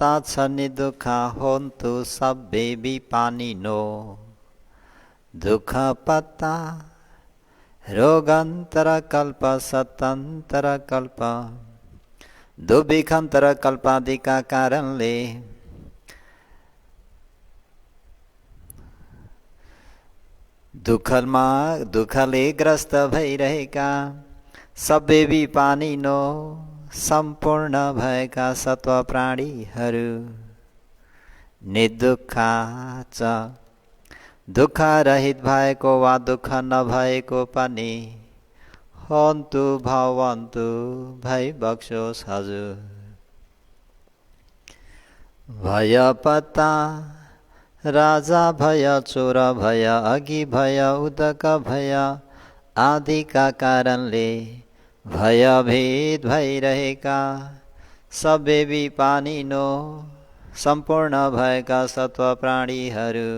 पता छनि दुःख होन्तु सबै विपानिनो दुःख पता रोगान्तर कल्प सतन्तर कल्प दुर्भिक्षान्तर कल्पादिका कारणले दुःखले ग्रस्त भइरहेका सबै विपानिनो सम्पूर्ण भएका सत्व प्राणीहरू निर्दुःखा छ दुःख रहित भएको वा दुःख नभएको पनि होन्तु भवन्तु भई बक्सोस् हजुर भय पता राजा भय चोर भय अघि भय उदक भय आदिका कारणले भयभीत भइरहेका सबै विपानिनो सम्पूर्ण भएका सत्व प्राणीहरू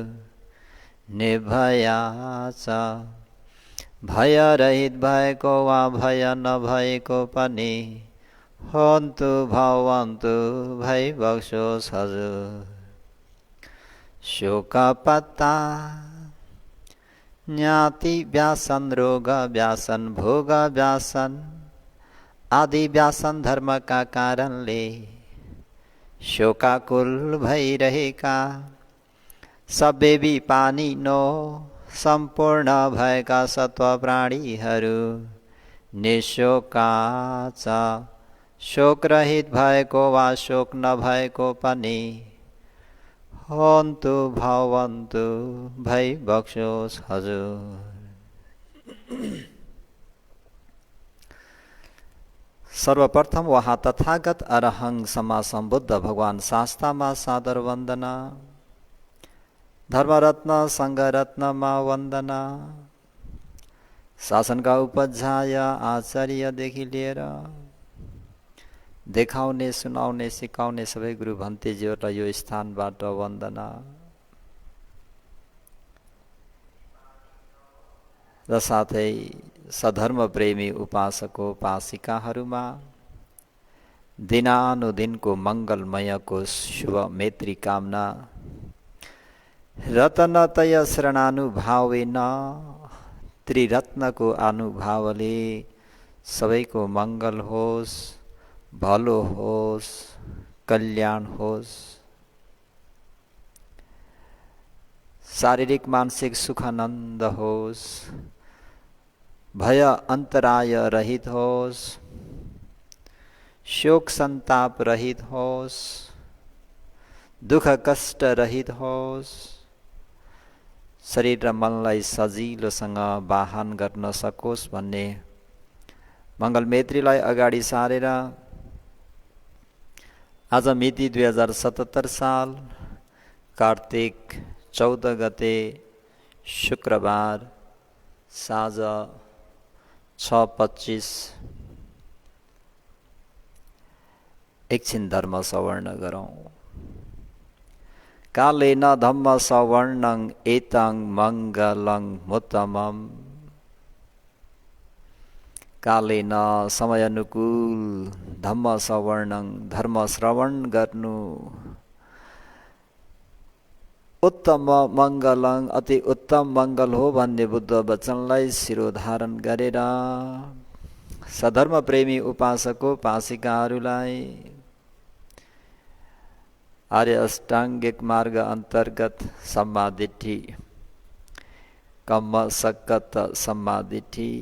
निर्भया छ भय रहित भएको वा भय नभएको पनि होन्तु भवन्तु भई बक्सोस् हजुर शोक पत्ता ज्ञाति व्यासन रोग व्यासन भोग व्यासन आदि व्यासन धर्मका कारणले शोकाकुल भइरहेका सबै विपानिनो सम्पूर्ण भएका सत्व प्राणीहरू निशोका छ शोक रहित भएको वा शोक नभएको पनि होन्तु भवन्तु भई बक्सोस् हजुर सर्वप्रथम वहाँ तथागत अरहं सम्मा सम्बुद्ध भगवान शास्तामा सादर वन्दना धर्मरत्न सङ्घरत्नमा वन्दना शासनका उपाध्याय आचार्यदेखि लिएर देखाउने सुनाउने सिकाउने सबै गुरु भन्तेजीहरूलाई यो स्थानबाट वन्दना र साथै सधर्म प्रेमी उपासको उपासिकाहरूमा दिनानुदिनको मङ्गलमयको शुभ मैत्री कामना रतनतय शरणानुभावेन त्रिरत्नको अनुभावले सबैको मङ्गल होस् भलो होस् कल्याण होस् शारीरिक मानसिक सुखानन्द होस् भय अन्तराय रहित होस् शोक सन्ताप रहित होस् दुःख कष्ट रहित होस् शरीर र मनलाई सजिलोसँग वाहन गर्न सकोस् भन्ने मङ्गल मैत्रीलाई अगाडि सारेर आज मिति 2077 साल कार्तिक 14 गते शुक्रबार साँझ 6:25 एकछिन धर्म सवर्ण गरौँ कालेन धम्म सवर्णं एतं मङ्गलं मुत्तमम् कालेन समय अनुकूल धम्म सवर्णं धर्म श्रवण गर्नु उत्तम मङ्गलं अति उत्तम मङ्गल हो भन्ने बुद्ध वचनलाई शिरोधारण गरेर सधर्म प्रेमी उपासक उपासिकाहरूलाई आर्य अष्टाङ्गिक मार्ग अन्तर्गत सम्मादिठी कम्म सक्कत सम्मादिठी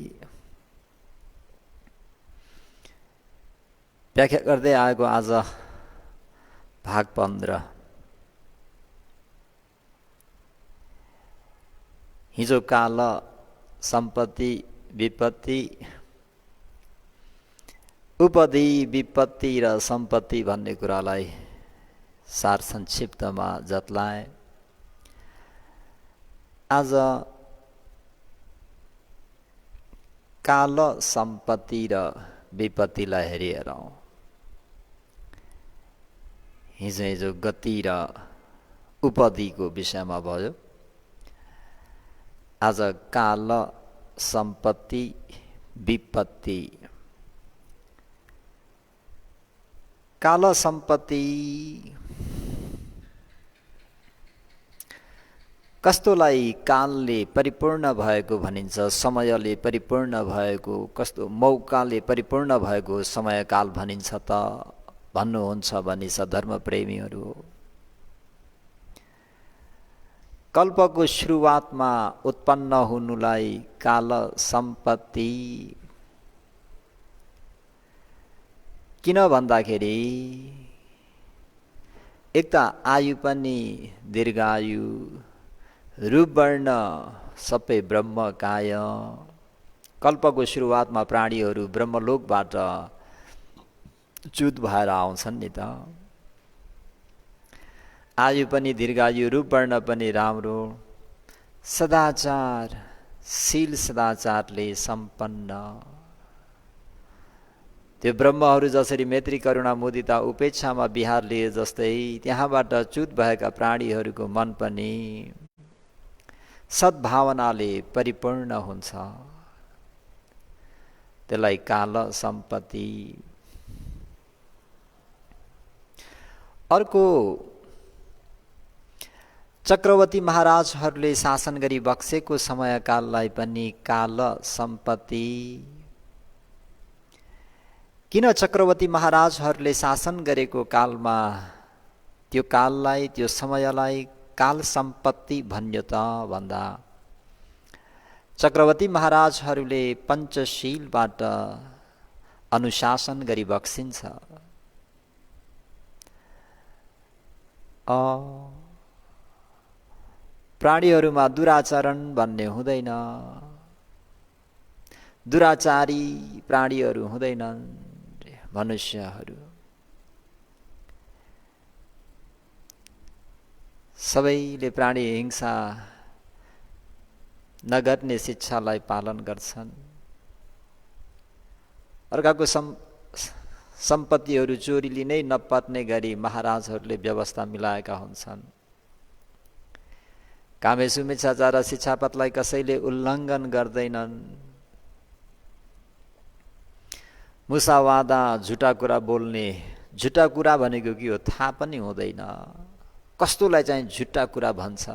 व्याख्या गर्दै आएको आज भाग 15 हिजो काल सम्पत्ति विपत्ति उपदि विपत्ति र सम्पत्ति भन्ने कुरालाई सार संक्षिप्तमा जतलाए आज काल सम्पत्ति र विपत्तिलाई हेरिहेरौँ हिजो गति र उपदिको विषयमा भयो आज काल सम्पत्ति विपत्ति काल सम्पत्ति कस्तोलाई कालले परिपूर्ण भएको भनिन्छ, समयले परिपूर्ण भएको, कस्तो मौकाले परिपूर्ण भएको समयकाल भनिन्छ त भन्नुहुन्छ भने सधर्म प्रेमीहरू। कल्पको सुरुवातमा उत्पन्न हुनुलाई काल सम्पत्ति किन भन्दाखेरि एक त आयु पनि दीर्घायु, रूपवर्ण सबै ब्रह्मकाय। कल्पको सुरुवातमा प्राणीहरू ब्रह्मलोकबाट च्युत भएर आउँछन् नि त। आयु पनि दीर्घायु, रूपवर्ण पनि राम्रो, सदाचार शील सदाचारले सम्पन्न। त्यो ब्रह्महरू जसरी मैत्री करुणा मुदिता उपेक्षामा विहार लिए जस्तै त्यहाँबाट च्युत भएका प्राणीहरूको मन पनि सद्भावनाले परिपूर्ण हुन्छ। त्यसलाई काल सम्पत्ति। अर्को, चक्रवर्ती महाराजहरूले शासन गरी बक्सेको समयकाललाई पनि काल सम्पत्ति। किन चक्रवर्ती महाराजहरूले शासन गरेको कालमा त्यो काललाई, त्यो समयलाई काल सम्पत्ति भन्यो त भन्दा चक्रवर्ती महाराजहरूले पञ्चशीलबाट अनुशासन गरी बक्सिन्छ। प्राणीहरूमा दुराचरण भन्ने हुँदैन, दुराचारी प्राणीहरू हुँदैनन् मनुष्यहरू। सबैले प्राणी हिंसा नगर्ने शिक्षालाई पालन गर्छन्। अर्काको सम्पत्तिहरू चोरी लिनै नपर्ने गरी महाराजहरूले व्यवस्था मिलाएका हुन्छन्। कामेसु मिच्छाचार र शिक्षापथलाई कसैले उल्लङ्घन गर्दैनन्। मुसावादा, झुटा कुरा बोल्ने, झुटा कुरा भनेको के हो थाहा पनि हुँदैन, कस्तोलाई चाहिँ झुटा कुरा भन्छ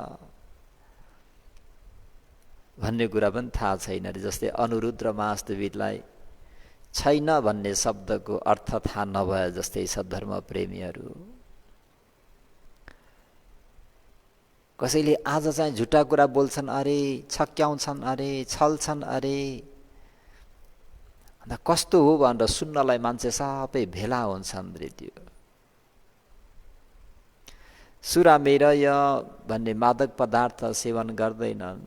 भन्ने कुरा पनि थाहा छैन। जस्तै अनुरुद्ध र महास्तविदलाई छैन भन्ने शब्दको अर्थ थाहा नभए जस्तै सद्धर्म प्रेमीहरू। कसैले आज चाहिँ झुटा कुरा बोल्छन् अरे, छक्क्याउँछन् अरे, छल्छन् अरे, अन्त कस्तो हो भनेर सुन्नलाई मान्छे सबै भेला हुन्छन्। त्यो सुरामेरय भन्ने मादक पदार्थ सेवन गर्दैनन्।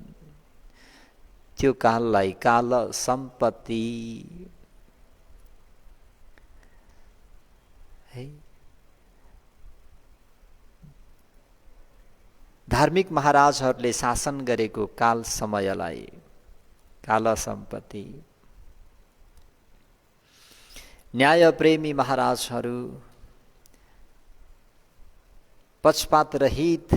त्यो काललाई काल सम्पत्ति है। धार्मिक महाराजहरूले शासन गरेको काल समयलाई काल सम्पत्ति। न्यायप्रेमी महाराजहरू, पक्षपात रहित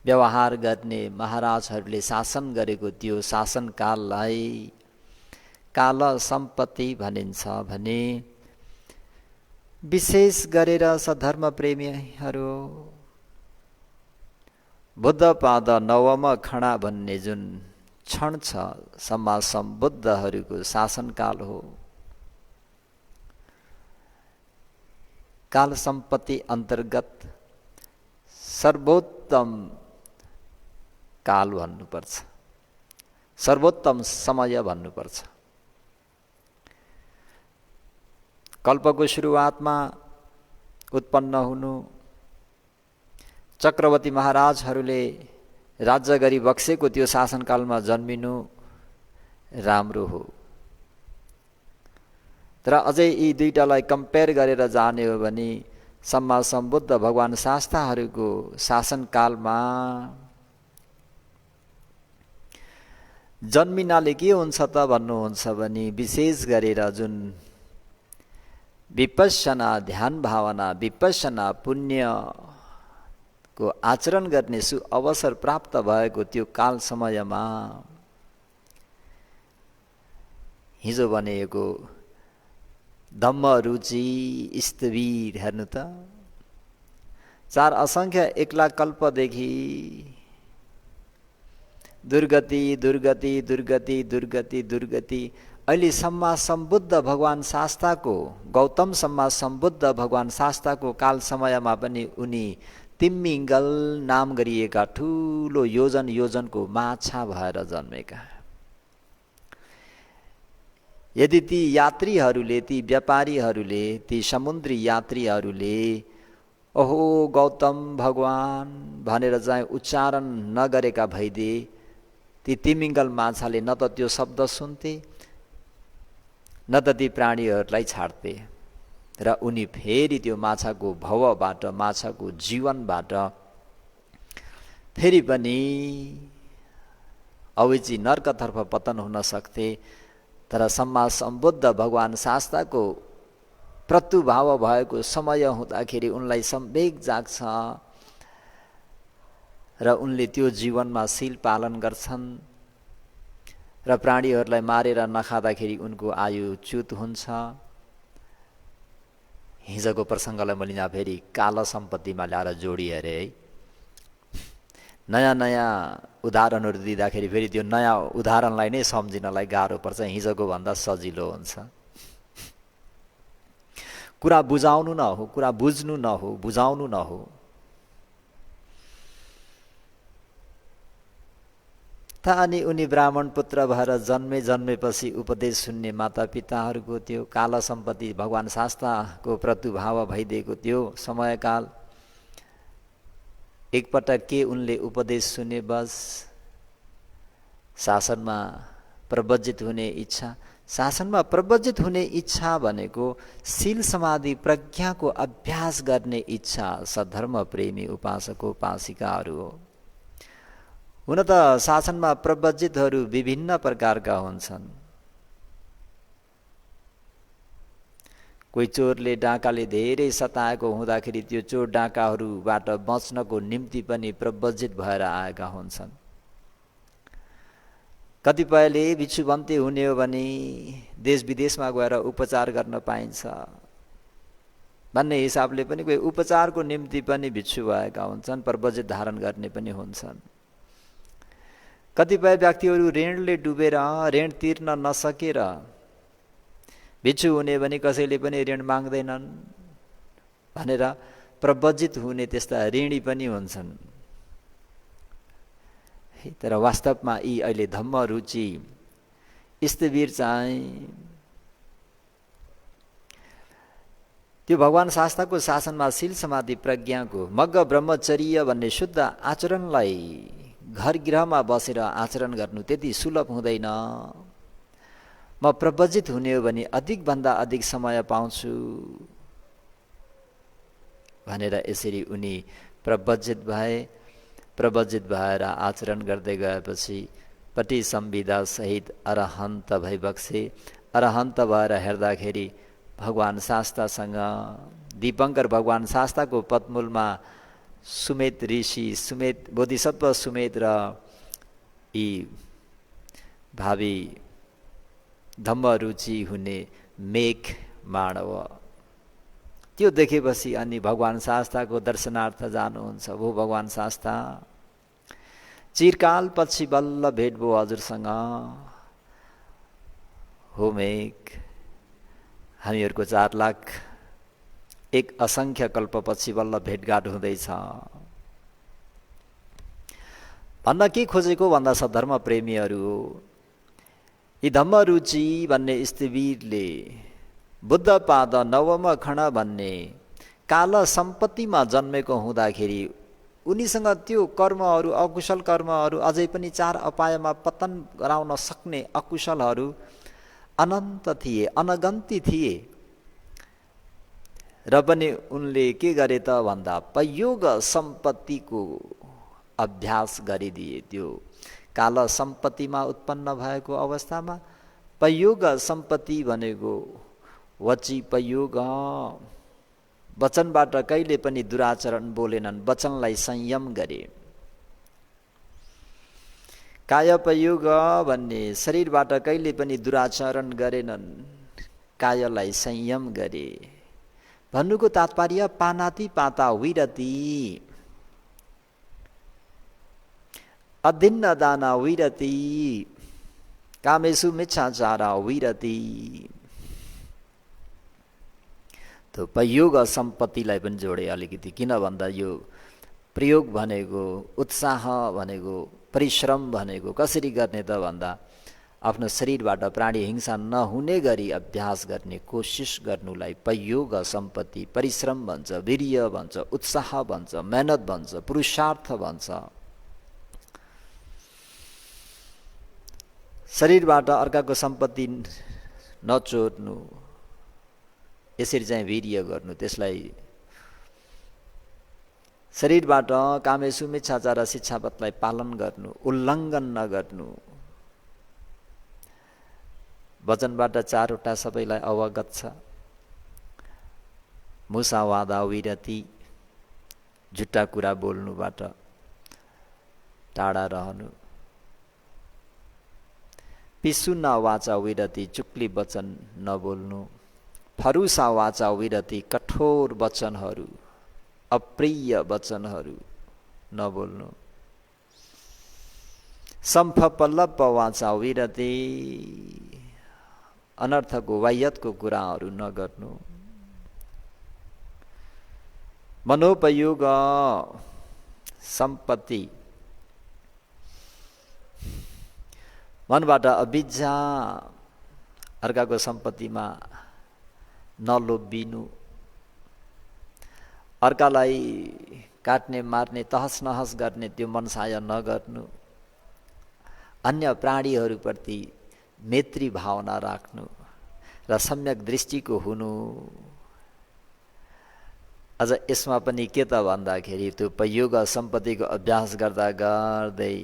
व्यवहार गर्ने महाराजहरूले शासन गरेको त्यो शासनकाललाई काल सम्पत्ति भनिन्छ भने विशेष गरेर सधर्म प्रेमीहरू बुद्धपाद नवम खडा भन्ने जुन क्षण छ सम्मा सम्बुद्धहरूको शासनकाल हो। काल सम्पत्ति अन्तर्गत सर्वोत्तम काल भन्नुपर्छ, सर्वोत्तम समय भन्नुपर्छ। कल्पको सुरुवातमा उत्पन्न हुनु, चक्रवर्ती महाराजहरूले राज्य गरी बक्सेको त्यो शासनकालमा जन्मिनु राम्रो हो। तर अझै यी दुईटालाई कम्पेयर गरेर जाने हो भने सम्मा सम्बुद्ध भगवान शास्ताहरूको शासनकालमा जन्मिनाले के हुन्छ त भन्नुहुन्छ भने विशेष गरेर जुन विपश्यना ध्यान भावना, विपश्यना पुण्यको आचरण गर्ने सु अवसर प्राप्त भएको त्यो काल समयमा हिजो भनेको धम्म रुचि स्थवीर हेर्नु त 4 असङ्ख्य 1 लाख कल्पदेखि दुर्गति दुर्गति दुर्गति दुर्गति दुर्गति। अहिले सम्मा सम्बुद्ध भगवान शास्ताको, गौतम सम्मा सम्बुद्ध भगवान शास्ताको काल समयमा पनि उनी तिम्मिङ्गल नाम गरिएका ठुलो योजन योजनको माछा भएर जन्मेका। यदि ती यात्रीहरूले, ती व्यापारीहरूले, ती समुद्री यात्रीहरूले ओहो गौतम भगवान भनेर चाहिँ उच्चारण नगरेका भइदिए ती तिमिङ्गल माछाले न त त्यो शब्द सुन्थे न त ती प्राणीहरूलाई छाड्थे र उनी फेरि त्यो माछाको भवबाट, माछाको जीवनबाट फेरि पनि अविची नर्कतर्फ पतन हुन सक्थे। तर सम्मा सम्बुद्ध भगवान शास्ताको प्रत्युभाव भएको समय हुँदाखेरि उनलाई संवेग जाग्छ र उनले त्यो जीवनमा शील पालन गर्छन् र प्राणीहरूलाई मारेर नखाँदाखेरि उनको आयु च्युत हुन्छ। हिजोको प्रसङ्गलाई मैले यहाँ फेरि काल सम्पत्तिमा ल्याएर जोडिए अरे है। नयाँ नयाँ उदाहरणहरू दिँदाखेरि फेरि त्यो नयाँ उदाहरणलाई नै सम्झिनलाई गाह्रो पर्छ, हिजोको भन्दा सजिलो हुन्छ। कुरा बुझाउनु न हो, कुरा बुझ्नु न हो, बुझाउनु न हो। त अनि उनी ब्राह्मण पुत्र भएर जन्मेपछि उपदेश सुन्ने माता पिताहरूको त्यो काल सम्पत्ति भगवान शास्ताको प्रत्युभाव भइदिएको त्यो समयकाल एकपटक के उनले उपदेश सुने बस शासनमा प्रवज्जित हुने इच्छा। शासनमा प्रवज्जित हुने इच्छा भनेको शील समाधि प्रज्ञाको अभ्यास गर्ने इच्छा सद्धर्म प्रेमी उपासक उपासिकाहरू हो। हुन त शासनमा प्रवज्जितहरू विभिन्न प्रकारका हुन्छन्। कोही चोरले डाकाले धेरै सताएको हुँदाखेरि त्यो चोर डाकाहरूबाट बच्नको निम्ति पनि प्रवज्जित भएर आएका हुन्छन्। कतिपयले भिक्षुबन्ती हुने हो भने देश विदेशमा गएर उपचार गर्न पाइन्छ भन्ने हिसाबले पनि कोही उपचारको निम्ति पनि भिक्षु भएका हुन्छन्, प्रवज्जित धारण गर्ने पनि हुन्छन्। कतिपय व्यक्तिहरू ऋणले डुबेर ऋण तिर्न नसकेर भिक्षु हुने भने कसैले पनि ऋण माग्दैनन् भनेर प्रवज्जित हुने त्यस्ता ऋणी पनि हुन्छन्। तर वास्तवमा यी अहिले धम्म रुचि स्थविर चाहिँ त्यो भगवान शास्त्रको शासनमा शील समाधि प्रज्ञाको मग्ग ब्रह्मचर्य भन्ने शुद्ध आचरणलाई घर गृहमा बसेर आचरण गर्नु त्यति सुलभ हुँदैन। म प्रवज्जित हुने हो भने अधिकभन्दा अधिक समय पाउँछु भनेर यसरी उनी प्रवज्जित भए। प्रवज्जित भएर आचरण गर्दै गएपछि पटी संविदा सहित अरहन्त भइबक्से। अरहन्त भएर हेर्दाखेरि भगवान शास्तासँग दीपङ्कर भगवान शास्ताको पद्मूलमा सुमेत ऋषि, सुमेत बोधिसत्व सुमेत र यी भावी धम्मरुचि हुने मेघ माणव त्यो देखेपछि अनि भगवान शास्ताको दर्शनार्थ जानुहुन्छ। वो भगवान शास्ता चिरकाल पछि बल्ल भेट भयो हजुरसँग। हो मेघ, हामीहरूको 4 लाख एक असंख्य कल्पपछि बल्ल भेटघाट हुँदैछ। भन्न के खोजेको भन्दा सद्धर्म प्रेमीहरू यी धम्मरुचि भन्ने स्थविरले बुद्ध पाद नवम खण्ड भन्ने काल सम्पत्तिमा जन्मेको हुँदाखेरि उनीसँग त्यो कर्महरू, अकुशल कर्महरू, अझै पनि 4 अपायमा पतन गराउन सक्ने अकुशलहरू अनन्त थिए, अनगन्ती थिए। र पनि उनले के गरे त भन्दा पयोग सम्पत्तिको अभ्यास गरिदिए। त्यो काल सम्पत्तिमा उत्पन्न भएको अवस्थामा पयोग सम्पत्ति भनेको वची पयोग, वचनबाट कहिले पनि दुराचरण बोलेनन्, वचनलाई संयम गरे। कायपयोग भन्ने शरीरबाट कहिले पनि दुराचरण गरेनन्, कायलाई संयम गरे। भन्नुको तात्पर्य पानाति पाता विरति, अदिन्न दाना विरति कामेषु मिच्छाचारा विरति। त्यो प्रयोग सम्पत्तिलाई पनि जोडे अलिकति, किन भन्दा यो प्रयोग भनेको, उत्साह भनेको, परिश्रम भनेको कसरी गर्ने त भन्दा आफ्नो शरीरबाट प्राणी हिंसा नहुने गरी अभ्यास गर्ने कोसिस गर्नुलाई प्रयोग सम्पत्ति, परिश्रम भन्छ, वीर्य भन्छ, उत्साह भन्छ, मेहनत भन्छ, पुरुषार्थ भन्छ। शरीरबाट अर्काको सम्पत्ति नचोर्नु, यसरी चाहिँ वीर्य गर्नु, त्यसलाई शरीरबाट कामेषु मिच्छाचार शिक्षापथलाई पालन गर्नु, उल्लङ्घन नगर्नु। वचनबाट चारवटा सबैलाई अवगत छ। मुसावादा विरति, झुट्टा कुरा बोल्नुबाट टाढा रहनु। पिसुना वाचा विरति, चुक्ली वचन नबोल्नु। फरुसा वाचा विरति, कठोर वचनहरू, अप्रिय वचनहरू नबोल्नु। सम्फपल्लप वाचा विरति, अनर्थको वायतको कुराहरू नगर्नु। मनोपयोग सम्पत्ति, मनबाट अविद्या, अर्काको सम्पत्तिमा नलोभिनु, अर्कालाई काट्ने मार्ने तहस नहस गर्ने त्यो मनसाय नगर्नु। अन्य प्राणीहरूप्रति मैत्री भावना राख्नु र सम्यक दृष्टिको हुनु। अझ यसमा पनि के त भन्दाखेरि त्यो प्रयोग सम्पत्तिको अभ्यास गर्दा गर्दै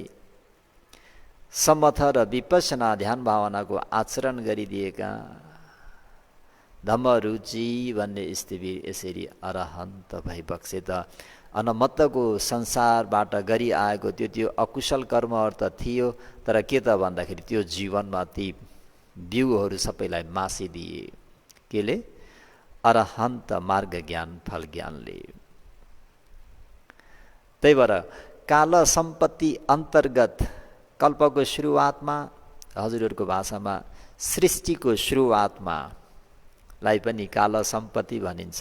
समथ र विपස්සना ध्यान भावनाको आचरण गरिदिएका धम्मरुचि भन्ने स्थिति यसरी अरहन्त भइबक्से त अनमत्तको संसारबाट गरिआएको त्यो अकुशल कर्महरू त थियो, तर के त भन्दाखेरि त्यो जीवनमा ती बिउहरू सबैलाई मासिदिए। केले? अरहन्त मार्ग ज्ञान फल ज्ञानले। त्यही भएर काल सम्पत्ति अन्तर्गत कल्पको सुरुवातमा, हजुरहरूको भाषामा सृष्टिको सुरुवातमा लाई पनि काल सम्पत्ति भनिन्छ।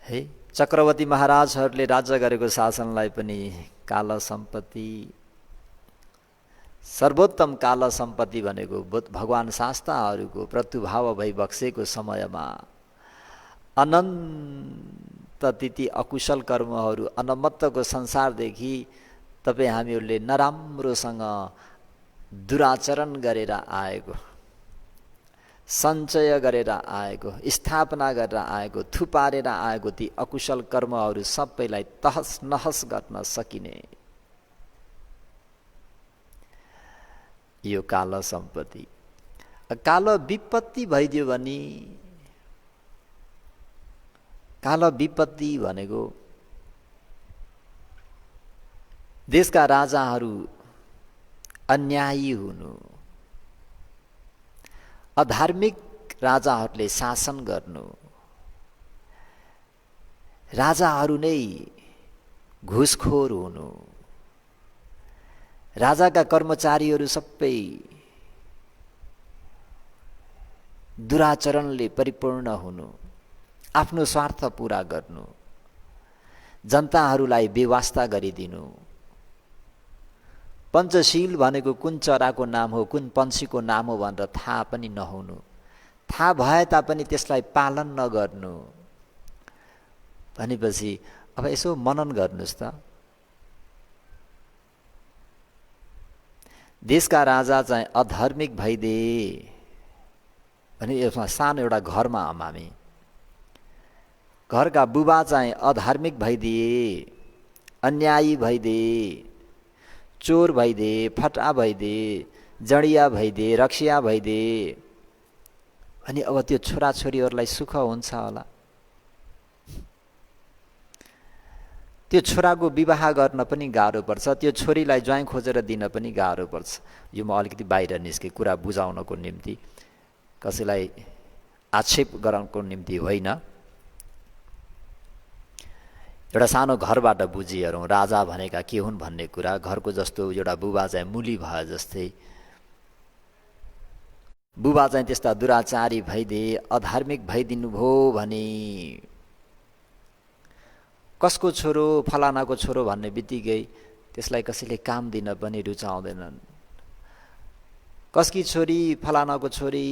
है, चक्रवर्ती महाराजहरूले राज्य गरेको शासनलाई पनि काल सम्पत्ति। सर्वोत्तम काल सम्पत्ति भनेको भगवान शास्त्रहरूको प्रतुभाव भइबक्सेको समयमा अनन्त तिथि अकुशल कर्महरू, अनमत्तको संसारदेखि तपाईँ हामीहरूले नराम्रोसँग दुराचरण गरेर आएको, सञ्चय गरेर आएको, स्थापना गरेर आएको, थुपारेर आएको ती अकुशल कर्महरू सबैलाई तहस नहस गर्न सकिने यो काल सम्पत्ति। काल विपत्ति भइदियो भने, काल विपत्ति भनेको देशका राजाहरू अन्यायी हुनु, अधार्मिक राजाहरूले शासन गर्नु, राजाहरू नै घुसखोर हुनु, राजाका कर्मचारीहरू सबै दुराचरणले परिपूर्ण हुनु, आफ्नो स्वार्थ पूरा गर्नु, जनताहरूलाई बेवास्ता गरिदिनु। पञ्चशील भनेको कुन चराको नाम हो, कुन पंक्षीको नाम हो भनेर थाहा पनि नहुनु, थाहा भए तापनि त्यसलाई पालन नगर्नु भनेपछि अब यसो मनन गर्नुस् त। देशका राजा चाहिँ अधार्मिक भइदिए भने यसमा सानो एउटा घरमा हामी, घरका बुबा चाहिँ अधार्मिक भइदिए, अन्यायी भइदिए, चोर भइदिए, फटा भइदिए, जडिया भइदिए, रक्सिया भइदिए अनि अब त्यो छोराछोरीहरूलाई सुख हुन्छ होला? त्यो छोराको विवाह गर्न पनि गाह्रो पर्छ, त्यो छोरीलाई ज्वाइँ खोजेर दिन पनि गाह्रो पर्छ। यो म अलिकति बाहिर निस्के कुरा बुझाउनको निम्ति, कसैलाई आक्षेप गराउनको निम्ति होइन। एउटा सानो घरबाट बुझिहेरौँ राजा भनेका के हुन् भन्ने कुरा। घरको जस्तो एउटा बुबा चाहिँ मुली भयो जस्तै, बुबा चाहिँ त्यस्ता दुराचारी भइदिए, अधार्मिक भइदिनु भयो भने कसको छोरो फलानाको छोरो भन्ने बित्तिकै त्यसलाई कसैले काम दिन पनि रुचाउँदैनन्। कसकी छोरी फलानाको छोरी,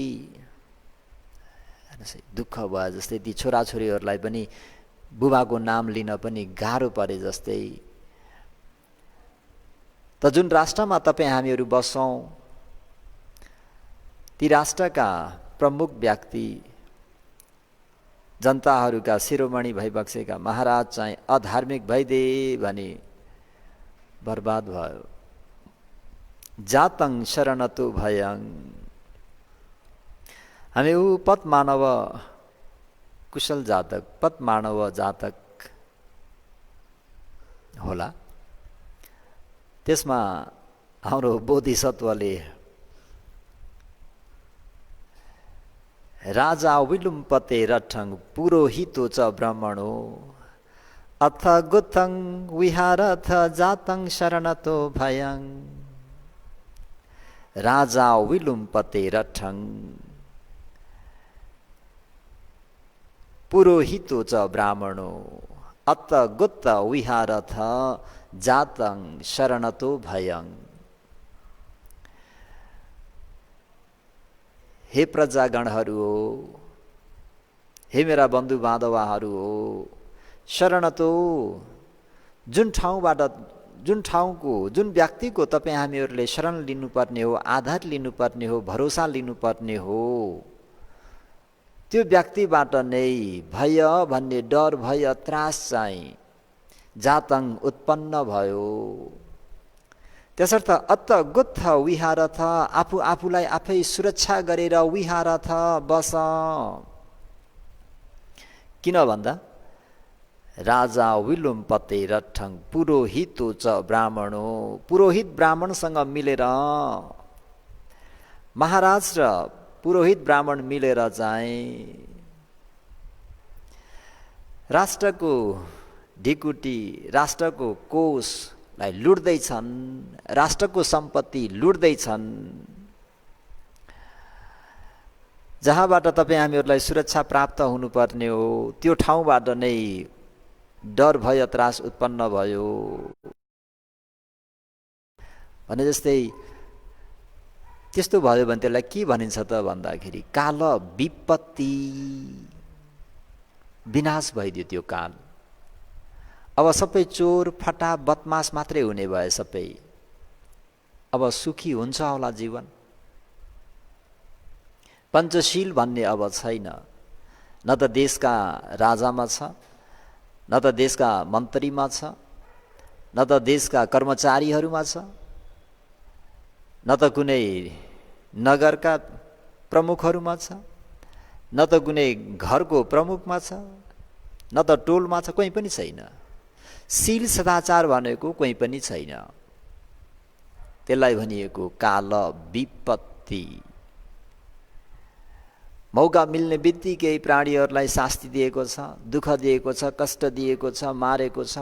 दुःख भयो जस्तै ती छोराछोरीहरूलाई पनि बुबाको नाम लिन पनि गाह्रो परे जस्तै। त जुन राष्ट्रमा तपाईँ हामीहरू बस्छौँ ती राष्ट्रका प्रमुख व्यक्ति, जनताहरूका शिरोमणि भइबक्सेका महाराज चाहिँ अधार्मिक भइदिए भने बर्बाद भयो। जातं शरणतो भयं, हामी ऊ पत मानव कुशल जातक, पत मानव जातक होला। त्यसमा हाम्रो बोधिसत्वले राजा विलुम्पते रठं पुरोहितो च ब्राह्मणो अथ गुथं विहारथ जातं शरणतो भयं। राजा विलुम्पते रठं पुरोहितो च ब्राह्मणो अत गुत्त विहारथ जातं शरणतो भयं। हे प्रजागणहरू हो, हे मेरा बन्धु बान्धवाहरू हो, शरणतो जुन ठाउँबाट, जुन ठाउँको, जुन व्यक्तिको तपाईँ हामीहरूले शरण लिनुपर्ने हो, आधार लिनुपर्ने हो, भरोसा लिनुपर्ने हो, त्यो व्यक्तिबाट नै भय भन्ने डर, भय, त्रास चाहिँ जातं उत्पन्न भयो। त्यसर्थ अत्त गुत्थ विहारथ, आफू आफूलाई आफै सुरक्षा गरेर विहारथ बस। किन भन्दा राजा विलुम्पते रठं पुरोहितो च ब्राह्मणो, पुरोहित ब्राह्मणसँग मिलेर, महाराज र पुरोहित ब्राह्मण मिलेर चाहिँ राष्ट्रको ढिकुटी, राष्ट्रको कोषलाई लुट्दैछन्, राष्ट्रको सम्पत्ति लुट्दैछन्। जहाँबाट तपाईँ हामीहरूलाई सुरक्षा प्राप्त हुनुपर्ने हो त्यो ठाउँबाट नै डर भय त्रास उत्पन्न भयो भने जस्तै। त्यस्तो भयो भने त्यसलाई के भनिन्छ त भन्दाखेरि काल विपत्ति, विनाश भइदियो त्यो काल। अब सबै चोर फटा बदमास मात्रै हुने भए सबै, अब सुखी हुन्छ होला जीवन। पञ्चशील भन्ने अब छैन, न त देशका राजामा छ, न त देशका मन्त्रीमा छ, न त देशका कर्मचारीहरूमा छ, न त कुनै नगरका प्रमुखहरूमा छ, न त कुनै घरको प्रमुखमा छ, न त टोलमा छ, कोही पनि छैन। शील सदाचार भनेको कोही पनि छैन। त्यसलाई भनिएको काल विपत्ति। मौका मिल्ने बित्तिकै प्राणीहरूलाई शास्ति दिएको छ, दुःख दिएको छ, कष्ट दिएको छ, मारेको छ।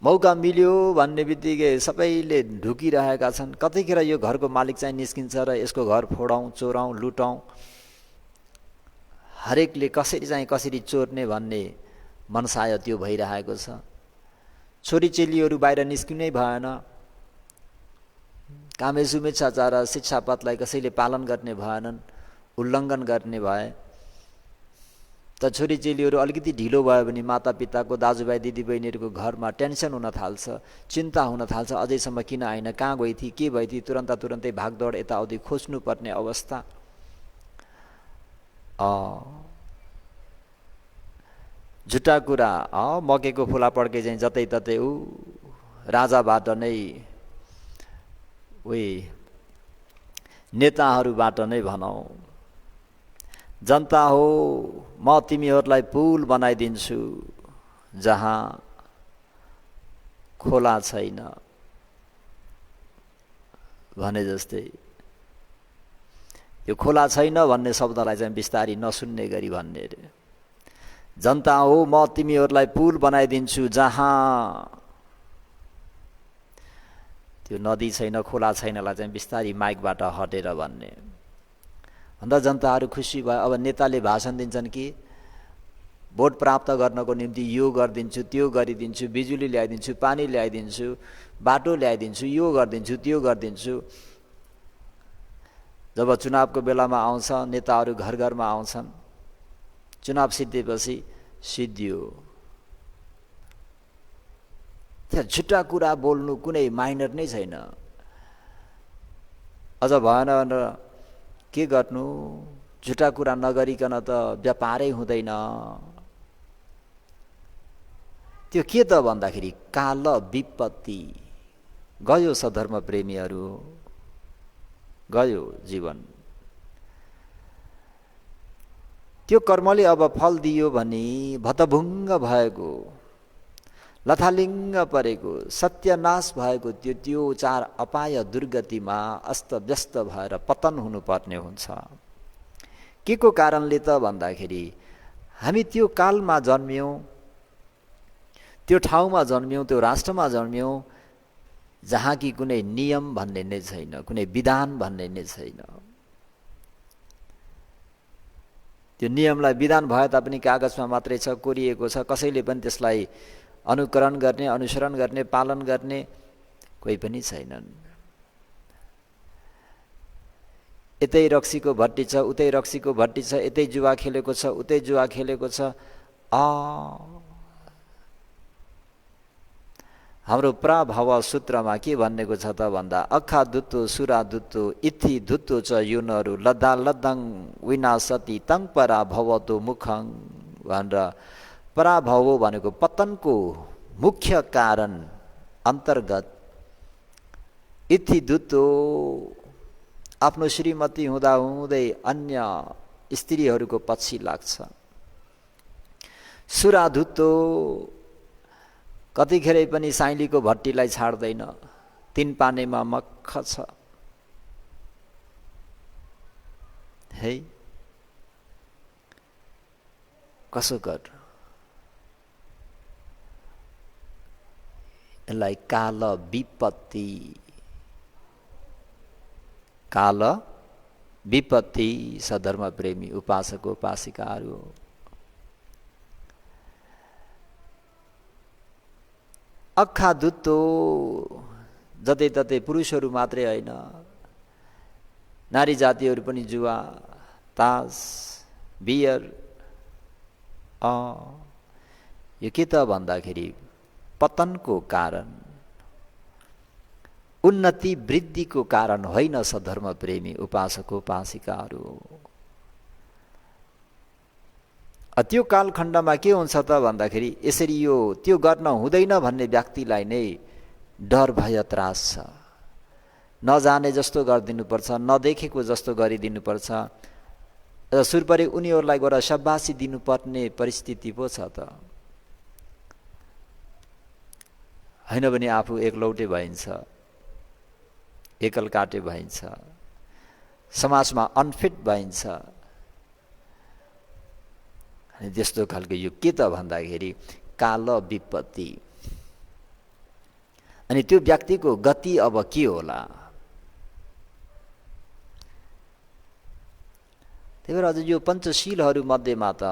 मौका मिल्यो भन्ने बित्तिकै सबैले ढुकिरहेका छन्। कतिखेर यो घरको मालिक चाहिँ निस्किन्छ र यसको घर फोडौँ, चोरौँ, लुटौँ, हरेकले कसरी चाहिँ कसरी चोर्ने भन्ने मनसाय त्यो भइरहेको छ। छोरी चेलीहरू बाहिर निस्किनै भएन। कामे शुभेच्छाचार शिक्षापथलाई कसैले पालन गर्ने भएनन्, उल्लङ्घन गर्ने भए। त छोरी चेलीहरू अलिकति ढिलो भयो भने मातापिताको, दाजुभाइ दिदीबहिनीहरूको घरमा टेन्सन हुन थाल्छ, चिन्ता हुन थाल्छ। अझैसम्म किन आइन, कहाँ गई थिए, के भइ थिए, तुरन्तै भागदौड यताउति खोज्नुपर्ने अवस्था। झुट्टा कुरा, मकेको फुला पड्के चाहिँ जतैततै ऊ राजाबाट नै, उही नेताहरूबाट नै भनौँ, जनता हो म तिमीहरूलाई पुल बनाइदिन्छु जहाँ खोला छैन भने जस्तै। यो खोला छैन भन्ने शब्दलाई चाहिँ बिस्तारी नसुन्ने गरी भन्ने रे। जनता हो, म तिमीहरूलाई पुल बनाइदिन्छु जहाँ त्यो नदी छैन, खोला छैनलाई चाहिँ बिस्तारी माइकबाट हटेर भन्ने। अन्त जनताहरू खुसी भयो। अब नेताले भाषण दिन्छन् कि भोट प्राप्त गर्नको निम्ति यो गरिदिन्छु, त्यो गरिदिन्छु, बिजुली ल्याइदिन्छु, पानी ल्याइदिन्छु, बाटो ल्याइदिन्छु, यो गरिदिन्छु, त्यो गरिदिन्छु। जब चुनावको बेलामा आउँछ, नेताहरू घर घरमा आउँछन्, चुनाव सिद्धिएपछि सिद्धियो। त्यहाँ झुटा कुरा बोल्नु कुनै माइनर नै छैन। अझ भएन भनेर के गर्नु, झुटा कुरा नगरिकन त व्यापारै हुँदैन। त्यो के त भन्दाखेरि काल विपत्ति गयो। सधर्म प्रेमीहरू गयो जीवन। त्यो कर्मले अब फल दियो भने भतभुङ्ग भएको, लथालिङ्ग परेको, सत्यनाश भएको त्यो चार अपाय दुर्गतिमा अस्तव्यस्त भएर पतन हुनुपर्ने हुन्छ। के को कारणले त भन्दाखेरि हामी त्यो कालमा जन्मियौँ, त्यो ठाउँमा जन्मियौँ, त्यो राष्ट्रमा जन्मियौँ जहाँ कि कुनै नियम भन्ने नै छैन, कुनै विधान भन्ने नै छैन। त्यो नियमलाई विधान भए तापनि कागजमा मात्रै छ, कोरिएको छ। कसैले पनि त्यसलाई अनुकरण गर्ने, अनुसरण गर्ने, पालन गर्ने कोही पनि छैनन्। यतै रक्सीको भट्टी छ, उतै रक्सीको भट्टी छ, यतै जुवा खेलेको छ, उतै जुवा खेलेको छ। हाम्रो प्राभव सूत्रमा के भन्नेको छ त भन्दा अखा दुत्तो सुरा दुत्तो इथि दुत्तो च युनहरू लद्दा लद्दङ विनाशति तङ परा भवतो मुखङ भनेर पराभव भनेको पतनको मुख्य कारण अन्तर्गत इथि दुत्तो आफ्नो श्रीमती हुँदा हुँदै अन्य स्त्रीहरूको पछि लाग्छ। सुरा दुत्तो कतिखेरै पनि साइलीको भट्टीलाई छाड्दैन, तीन पानेमा मक्ख छ। है कसो गर, यसलाई काल विपत्ति, काल विपत्ति सधर्म प्रेमी उपासक उपासिकाहरू। अखा दुत्तो जतै ततै पुरुषहरू मात्रै होइन, नारी जातिहरू पनि जुवा, तास, बियर। यो के त भन्दाखेरि पतनको कारण, उन्नति वृद्धिको कारण होइन सधर्म प्रेमी उपासक उपासिकाहरू। त्यो कालखण्डमा के हुन्छ त भन्दाखेरि यसरी यो त्यो गर्न हुँदैन भन्ने व्यक्तिलाई नै डर भय त्रास छ। नजाने जस्तो गरिदिनुपर्छ, नदेखेको जस्तो गरिदिनुपर्छ, सुरपरि उनीहरूलाई गएर शाबासी दिनुपर्ने परिस्थिति पो छ त। होइन भने आफू एकलौटे भइन्छ, एकल काटे भइन्छ, समाजमा अनफिट भइन्छ। अनि त्यस्तो खालको यो के त भन्दाखेरि काल विपत्ति। अनि त्यो व्यक्तिको गति अब के होला? त्यही भएर अझ यो पञ्चशीलहरू मध्येमा त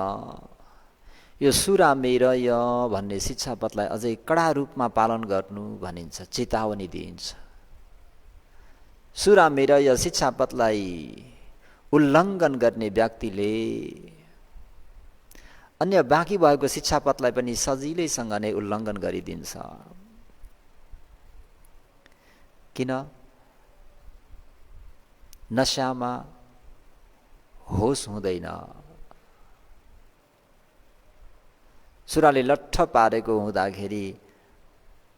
यो सुरामेरय भन्ने शिक्षापथलाई अझै कडा रूपमा पालन गर्नु भनिन्छ, चेतावनी दिइन्छ। सुरामेरय शिक्षापथलाई उल्लङ्घन गर्ने व्यक्तिले अन्य बाँकी भएको शिक्षापथलाई पनि सजिलैसँग नै उल्लङ्घन गरिदिन्छ। किन? नशामा होस हुँदैन। सुराले लट्ठ पारेको हुँदाखेरि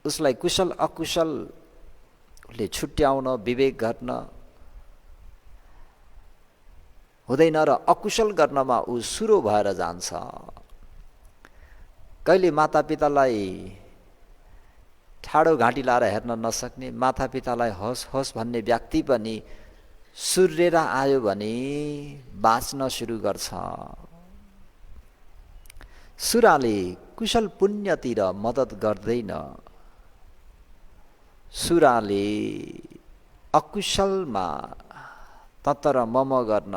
उसलाई कुशल अकुशलले छुट्याउन, विवेक गर्न हुँदैन र अकुशल गर्नमा ऊ सुरो भएर जान्छ। कहिले मातापितालाई ठाडो घाँटी लाएर हेर्न नसक्ने, मातापितालाई होस् होस् भन्ने व्यक्ति पनि सुर्रेर आयो भने बाँच्न सुरु गर्छ। सुराले कुशल पुण्यतिर मद्दत गर्दैन, सुराले अकुशलमा ततर मम गर्न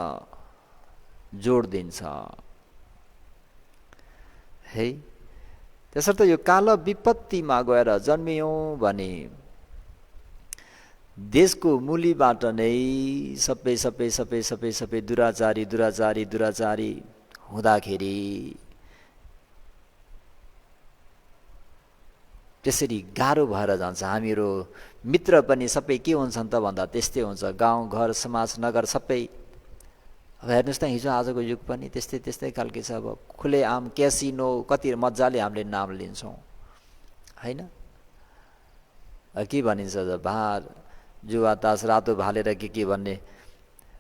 जोड दिन्छ। है त्यसर्थ यो काल विपत्तिमा गएर जन्मियौँ भने देशको मूलीबाट नै सबै सबै सबै सबै सबै दुराचारी दुराचारी दुराचारी हुँदाखेरि त्यसरी गाह्रो भएर जान्छ। हामीहरू मित्र पनि सबै के हुन्छन् त भन्दा त्यस्तै हुन्छ। गाउँ घर समाज नगर सबै अब हेर्नुहोस् त हिजो आजको युग पनि त्यस्तै त्यस्तै खालके छ। अब खुलेआम क्यासिनो कति मजाले हामीले नाम लिन्छौँ होइन। के भनिन्छ भार जुवा तास रातो भालेर के भन्ने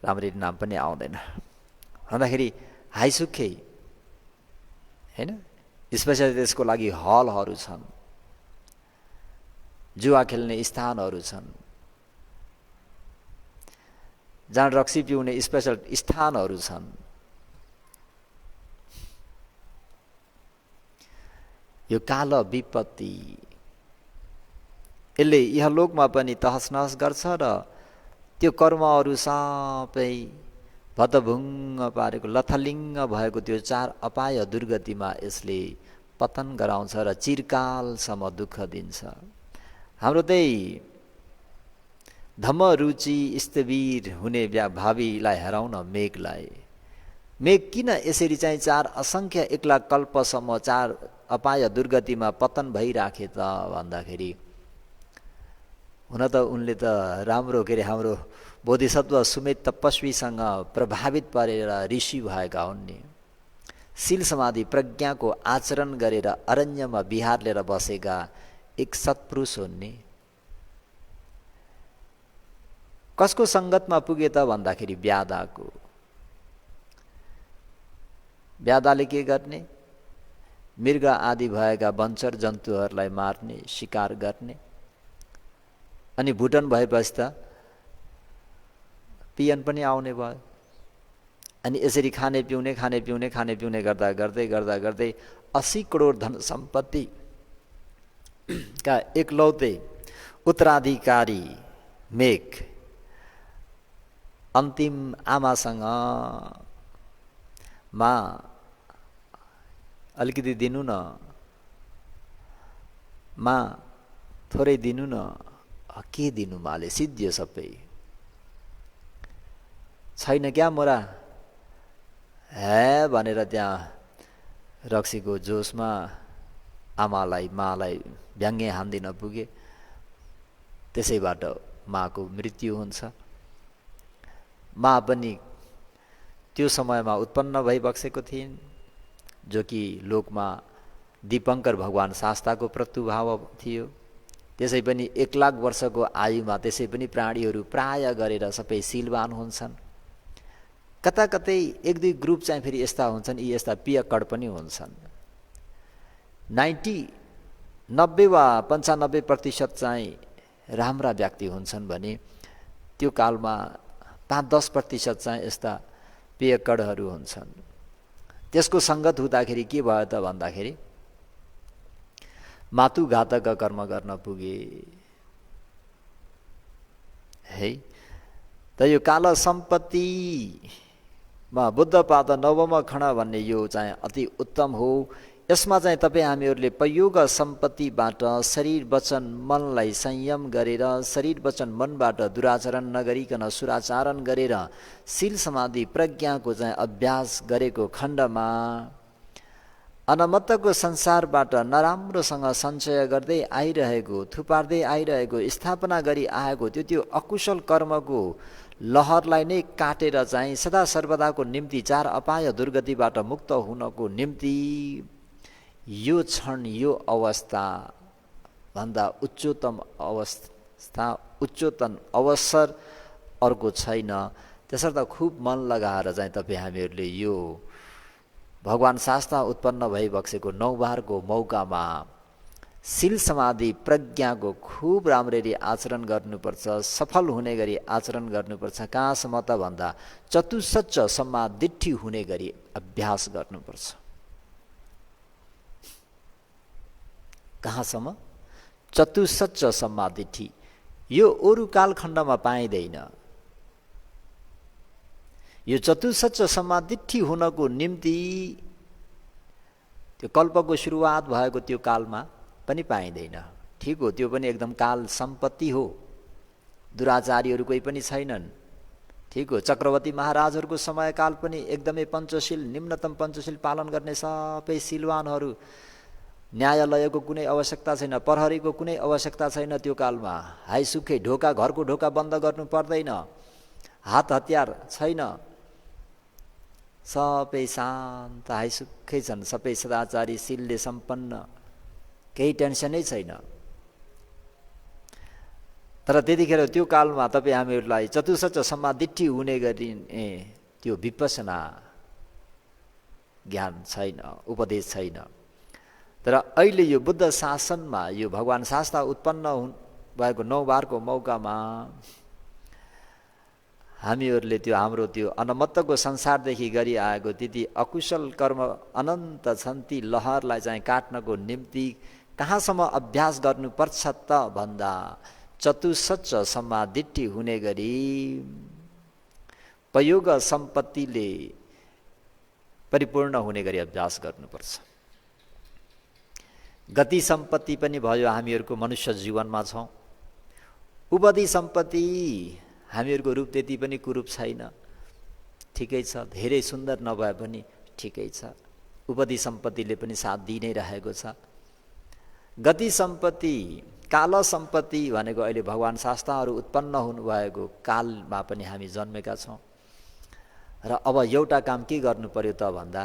राम्ररी नाम पनि आउँदैन भन्दाखेरि हाइसुकै होइन। स्पेसली त्यसको लागि हलहरू छन्, जुवा खेल्ने स्थानहरू छन्, जहाँ रक्सी पिउने स्पेसल स्थानहरू छन्। यो काल विपत्ति यसले इहलोकमा पनि तहस नहस गर्छ र त्यो कर्महरू सबै भतभुङ्ग पारेको लथलिङ्ग भएको त्यो चार अपाय दुर्गतिमा यसले पतन गराउँछ र चिरकालसम्म दुःख दिन्छ। हाम्रो त्यही धम्म रुचि स्थविर हुने भावीलाई हराउन मेघलाई, मेघ किन यसरी चाहिँ चार असङ्ख्य 1 लाख कल्पसम्म चार अपाय दुर्गतिमा पतन भइराखे त भन्दाखेरि हुन त उनले त राम्रो के अरे हाम्रो बोधिसत्व सुमेध तपस्वीसँग प्रभावित परेर ऋषि भएका हुन् नि। शील समाधि प्रज्ञाको आचरण गरेर अरण्यमा विहार लिएर बसेका एक सत्पुरुष हुन् नि। कसको सङ्गतमा पुगे त भन्दाखेरि व्याधाको। व्याधाले के गर्ने? मृग आदि भएका वंचर जन्तुहरूलाई मार्ने, शिकार गर्ने। अनि भुटन भएपछि त पियन पनि आउने भयो। अनि यसरी खाने पिउने खाने पिउने खाने पिउने गर्दा गर्दै गर्दा गर्दै 80 करोड धन सम्पत्ति का एकलौते उत्तराधिकारी मेघ अन्तिम आमासँग मा अलिकति दिनु न, मा थोरै दिनु न। के दिनु माले सिद्धियो सबै छैन क्या मोरा हे भनेर त्यहाँ रक्सीको जोसमा आमालाई मालाई भ्याङ्गे हान्दिन पुगे। त्यसैबाट माको मृत्यु हुन्छ। मा पनि त्यो समयमा उत्पन्न भइबक्सेको थिइन्, जो कि लोकमा दीपङ्कर भगवान शास्ताको प्रत्युभाव थियो। त्यसै पनि 1 लाख वर्षको आयुमा त्यसै पनि प्राणीहरू प्राय गरेर सबै शीलवान हुन्छन्। कता कतै 1-2 ग्रुप चाहिँ फेरि यस्ता हुन्छन्, यी यस्ता पियक्कड पनि हुन्छन्। 90 वा 95% चाहिँ राम्रा व्यक्ति हुन्छन् भने त्यो कालमा 5-10% चाहिँ यस्ता पियक्कडहरू हुन्छन्। त्यसको सङ्गत हुँदाखेरि के भयो त भन्दाखेरि मातुघातक कर्म गर्न पुगे है। त यो काल सम्पत्तिमा बुद्धपाद नवम खण्ड भन्ने यो चाहिँ अति उत्तम हो। यसमा चाहिँ तपाईँ हामीहरूले पयोग सम्पत्तिबाट शरीर वचन मनलाई संयम गरेर, शरीर वचन मनबाट दुराचरण नगरिकन सुराचरण गरेर शील समाधि प्रज्ञाको चाहिँ अभ्यास गरेको खण्डमा अनमत्तको संसारबाट नराम्रोसँग सञ्चय गर्दै आइरहेको, थुपार्दै आइरहेको, स्थापना गरी आएको त्यो अकुशल कर्मको लहरलाई नै काटेर चाहिँ सदा सर्वदाको निम्ति चार अपाय दुर्गतिबाट मुक्त हुनको निम्ति यो क्षण यो अवस्था भन्दा उच्चतम अवस्था उच्चतम अवसर अर्को छैन। त्यसर्थ खुब मन लगाएर चाहिँ तपाईँ हामीहरूले यो भगवान शास्ता उत्पन्न भइबक्सेको 9 बारको मौकामा शील समाधि प्रज्ञाको खुब राम्ररी आचरण गर्नुपर्छ, सफल हुने गरी आचरण गर्नुपर्छ। कहाँसम्म त भन्दा चतुसच्च सम्मा दिट्ठी हुने गरी अभ्यास गर्नुपर्छ। कहाँसम्म? चतुसच्च सम्मादिठी। यो अरू कालखण्डमा पाइँदैन। यो चतुसच्च सम्मादिठी हुनको निम्ति त्यो कल्पको सुरुवात भएको त्यो कालमा पनि पाइँदैन। ठिक हो, त्यो पनि एकदम काल सम्पत्ति हो, दुराचारीहरू कोही पनि छैनन्। ठिक हो, चक्रवर्ती महाराजहरूको समयकाल पनि एकदमै पञ्चशील, निम्नतम पञ्चशील पालन गर्ने सबै शिलवानहरू, न्यायालयको कुनै आवश्यकता छैन, प्रहरीको कुनै आवश्यकता छैन त्यो कालमा। हाइसुकै ढोका, घरको ढोका बन्द गर्नु पर्दैन, हात हतियार छैन, सबै शान्त हाइसुकै छन्, सबै सदाचारी शीलले सम्पन्न, केही टेन्सनै छैन। तर त्यतिखेर त्यो कालमा तपाईँ हामीहरूलाई चतुसच्च सम्मादिठी हुने गरी त्यो विपसना ज्ञान छैन, उपदेश छैन। तर अहिले यो बुद्ध शासनमा, यो भगवान् शास्त्र उत्पन्न भएको 9 बारको मौकामा हामीहरूले त्यो हाम्रो त्यो अनमत्तको संसारदेखि गरिआएको त्यति अकुशल कर्म अनन्त छन्, ती लहरलाई चाहिँ काट्नको निम्ति कहाँसम्म अभ्यास गर्नुपर्छ त भन्दा चतुसच्च सम्मादिठी हुने गरी पयोग सम्पत्तिले परिपूर्ण हुने गरी अभ्यास गर्नुपर्छ। गति सम्पत्ति पनि भयो, हामीहरूको मनुष्य जीवनमा छौँ। उपदि सम्पत्ति, हामीहरूको रूप त्यति पनि कुरूप छैन, ठिकै छ, धेरै सुन्दर नभए पनि ठिकै छ। उपदि सम्पत्तिले पनि साथ दिइ नै रहेको छ। गति सम्पत्ति, काल सम्पत्ति भनेको अहिले भगवान् शास्त्रहरू उत्पन्न हुनुभएको कालमा पनि हामी जन्मेका छौँ। र अब एउटा काम के गर्नु पर्यो त भन्दा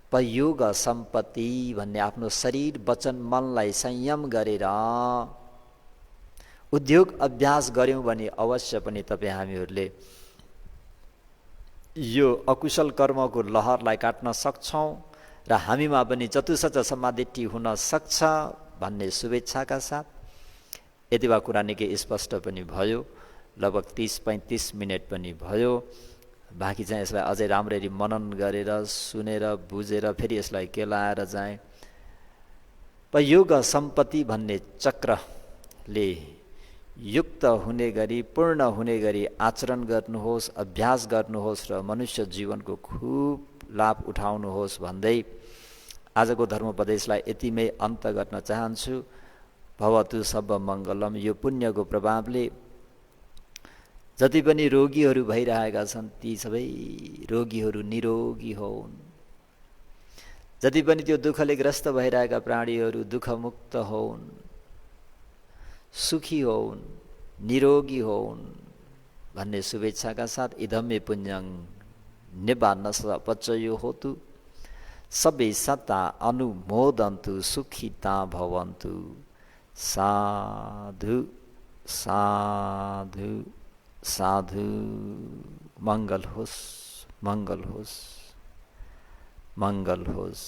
पयोग सम्पत्ति भन्ने आफ्नो शरीर वचन मनलाई संयम गरेर उद्योग अभ्यास गऱ्यौँ भने अवश्य पनि तपाईँ हामीहरूले यो अकुशल कर्मको लहरलाई काट्न सक्छौँ र हामीमा पनि चतुसच्च सम्मादिठी हुन सक्छ भन्ने शुभेच्छाका साथ यति बा कुरा निकै स्पष्ट पनि भयो। लगभग 30-35 मिनट पनि भयो। बाँकी चाहिँ यसलाई अझै राम्ररी मनन गरेर सुनेर बुझेर फेरि यसलाई केलाएर चाहिँ पयोग सम्पत्ति भन्ने चक्रले युक्त हुने गरी, पूर्ण हुने गरी आचरण गर्नुहोस्, अभ्यास गर्नुहोस् र मनुष्य जीवनको खूब लाभ उठाउनुहोस् भन्दै आजको धर्मोपदेशलाई यतिमै अन्त गर्न चाहन्छु। भवतु सब मङ्गलम। यो पुण्यको प्रभावले जति पनि रोगीहरू भइरहेका छन् ती सबै रोगीहरू निरोगी होउन्। जति पनि त्यो दुःखले ग्रस्त भइरहेका प्राणीहरू दुःखमुक्त होउन्, सुखी होउन्, निरोगी होउन् भन्ने शुभेच्छाका साथ इदमे पुण्यं निब्बान्न पचयो होतु सबै सत्ता अनुमोदन्तु सुखिता भवन्तु। साधु साधु साधु। मंगल होस्, मंगल होस्, मंगल होस्।